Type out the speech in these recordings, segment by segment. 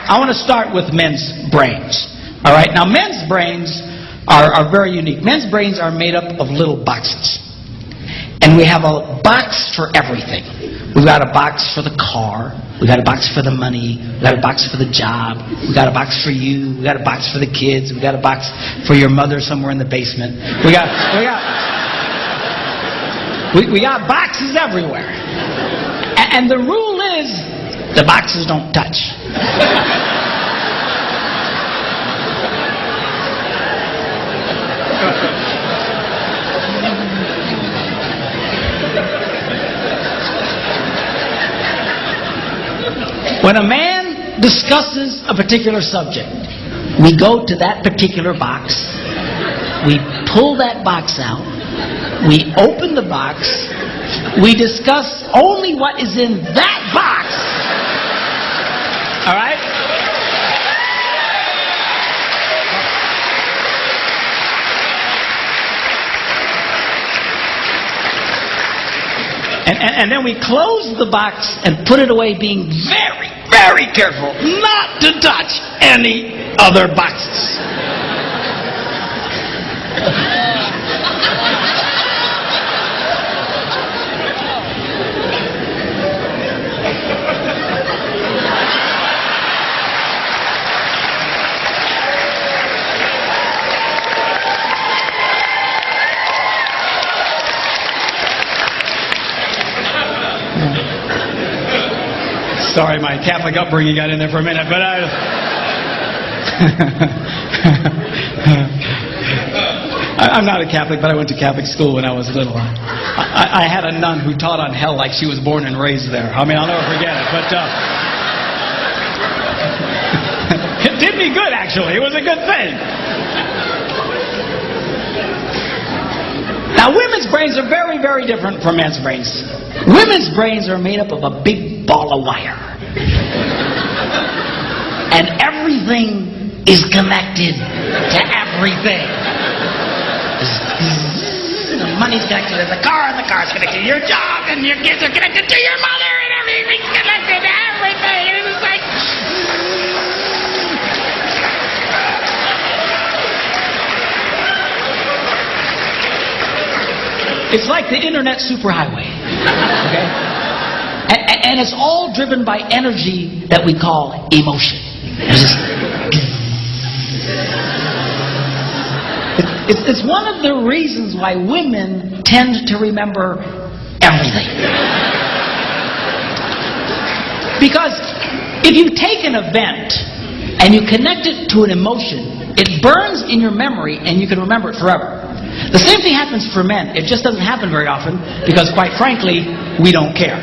I want to start with men's brains. All right, now men's brains are very unique. Men's brains are made up of little boxes. And we have a box for everything. We've got a box for the car. We've got a box for the money. We've got a box for the job. We've got a box for you. We've got a box for the kids. We've got a box for your mother somewhere in the basement. We got boxes everywhere. And the rule is, the boxes don't touch. When a man discusses a particular subject, we go to that particular box, we pull that box out, we open the box, we discuss only what is in that box. All right? And then we close the box and put it away, being very, very careful not to touch any other boxes. Sorry, my Catholic upbringing got in there for a minute, but I'm not a Catholic, but I went to Catholic school when I was little. I had a nun who taught on hell like she was born and raised there. I mean, I'll never forget it, but it did me good, actually. It was a good thing. Now, women's brains are very, very different from men's brains. Women's brains are made up of a big ball of wire. And everything is connected to everything. The money's connected to the car, and the car's connected to your job, and your kids are connected to your mother, and everything's connected to everything. And it's like... It's like the internet superhighway. Okay? And it's all driven by energy that we call emotion. It's one of the reasons why women tend to remember everything. Because if you take an event and you connect it to an emotion, it burns in your memory and you can remember it forever. The same thing happens for men. It just doesn't happen very often because, quite frankly, we don't care.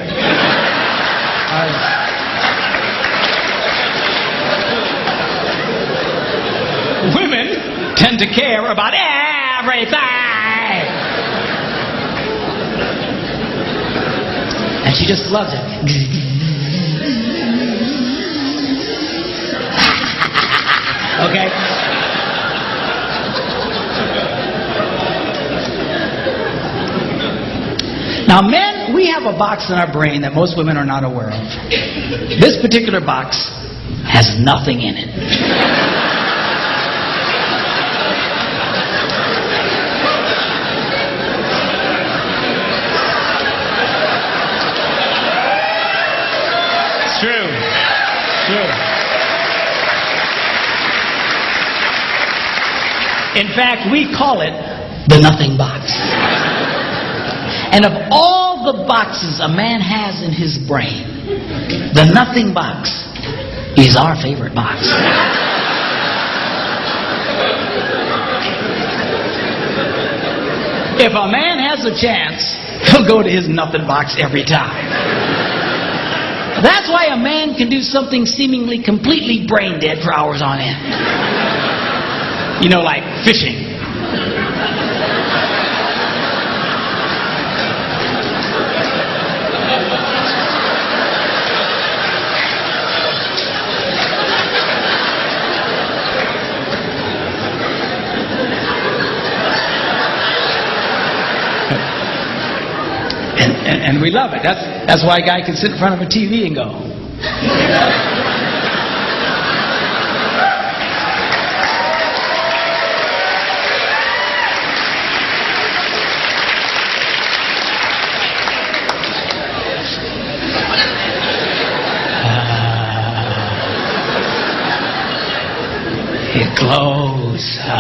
Women tend to care about everything. And she just loves it. Okay? Now, men, we have a box in our brain that most women are not aware of. This particular box has nothing in it. It's true. It's true. In fact, we call it the nothing box. And of all the boxes a man has in his brain, the nothing box is our favorite box. If a man has a chance, he'll go to his nothing box every time. That's why a man can do something seemingly completely brain dead for hours on end. You know, like fishing. And we love it. That's why a guy can sit in front of a TV and go. Rosa.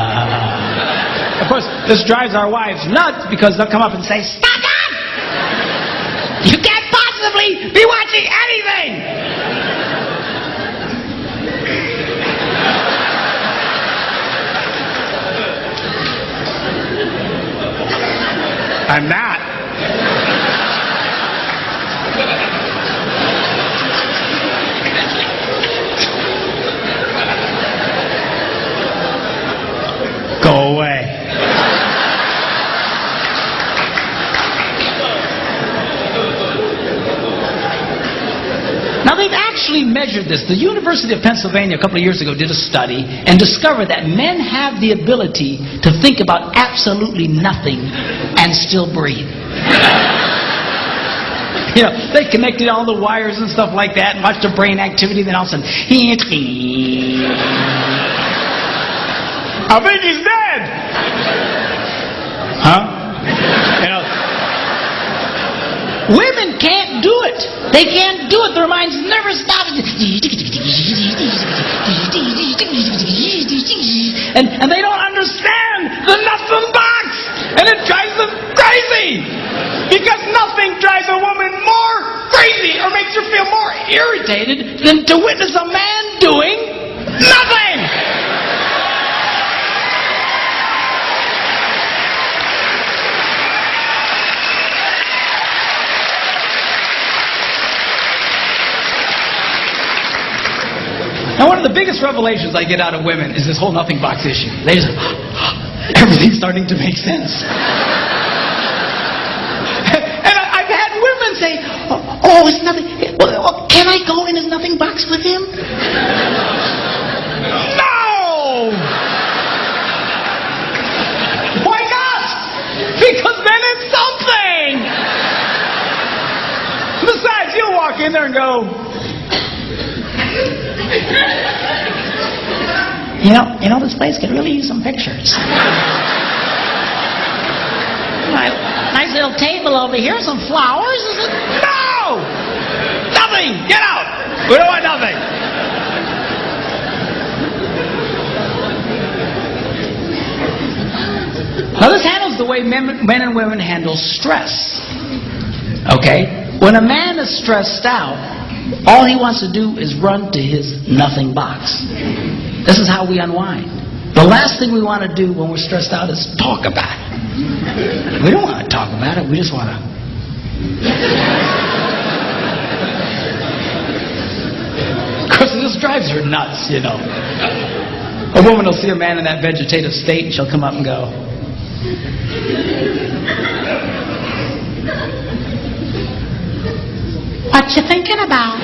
Of course, this drives our wives nuts because they'll come up and say, "Stop that! You can't possibly be watching anything!" I'm not. Go away. Now they've actually measured this. The University of Pennsylvania a couple of years ago did a study and discovered that men have the ability to think about absolutely nothing and still breathe. You know, they connected all the wires and stuff like that and watched the brain activity, then all of a sudden, I think he's dead. Huh? You know, women can't do it. They can't do it. Their minds never stop. And they don't understand the nuts and bolts. And it drives them crazy. Because nothing drives a woman more crazy or makes her feel more irritated than to witness a man doing nothing. Now, one of the biggest revelations I get out of women is this whole nothing box issue. They just, everything's starting to make sense. And I've had women say, "Oh, it's nothing. Well, can I go in his nothing box with him?" No! Why not? Because then it's something. Besides, you'll walk in there and go, You know, this place could really use some pictures. Nice little table over here, some flowers. No! Nothing! Get out! We don't want nothing. Now this handles the way men and women handle stress. Okay? When a man is stressed out, all he wants to do is run to his nothing box. This is how we unwind. The last thing we want to do when we're stressed out is talk about it. We don't want to talk about it. We just want to... Of course, this drives her nuts, you know. A woman will see a man in that vegetative state and she'll come up and go, "What you thinking about?"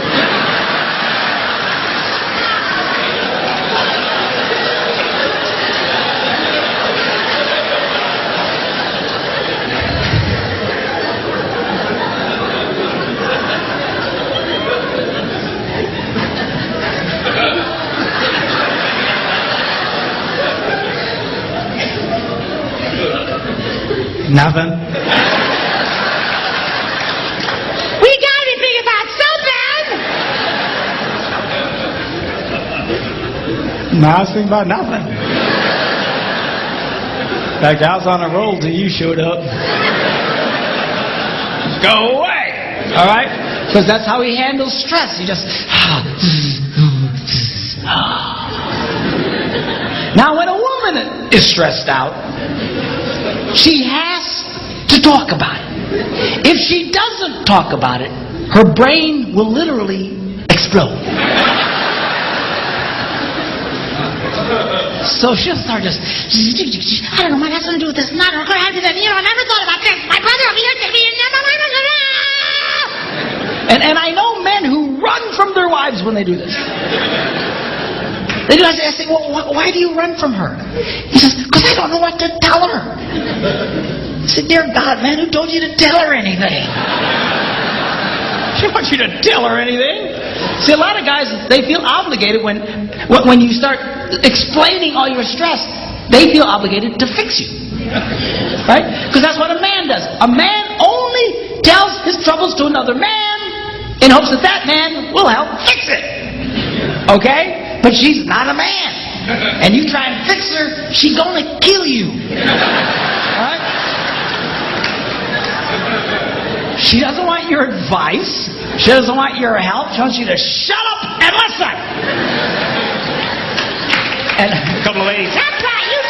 Nothing. We gotta be thinking about something. No, I was thinking about nothing. In fact, I was on a roll till you showed up. Go away. All right? Because that's how he handles stress. He just... Now, when a woman is stressed out, she has to talk about it. If she doesn't talk about it, her brain will literally explode. So she'll start just, I don't know, might have something to do with this. Not going to have to do that. You know, I never thought about this. My brother will be here to me. And I know men who run from their wives when they do this. They do. I say, "Well, why do you run from her?" He says, "Because I don't know what to tell her." I said, "Dear God, man, who told you to tell her anything?" She wants you to tell her anything. See, a lot of guys, they feel obligated when you start explaining all your stress, they feel obligated to fix you. Right? Because that's what a man does. A man only tells his troubles to another man in hopes that that man will help fix it. Okay? But she's not a man. and you try and fix her, she's gonna kill you. All right? She doesn't want your advice. She doesn't want your help. She wants you to shut up and listen. And A couple of ladies. That's right, you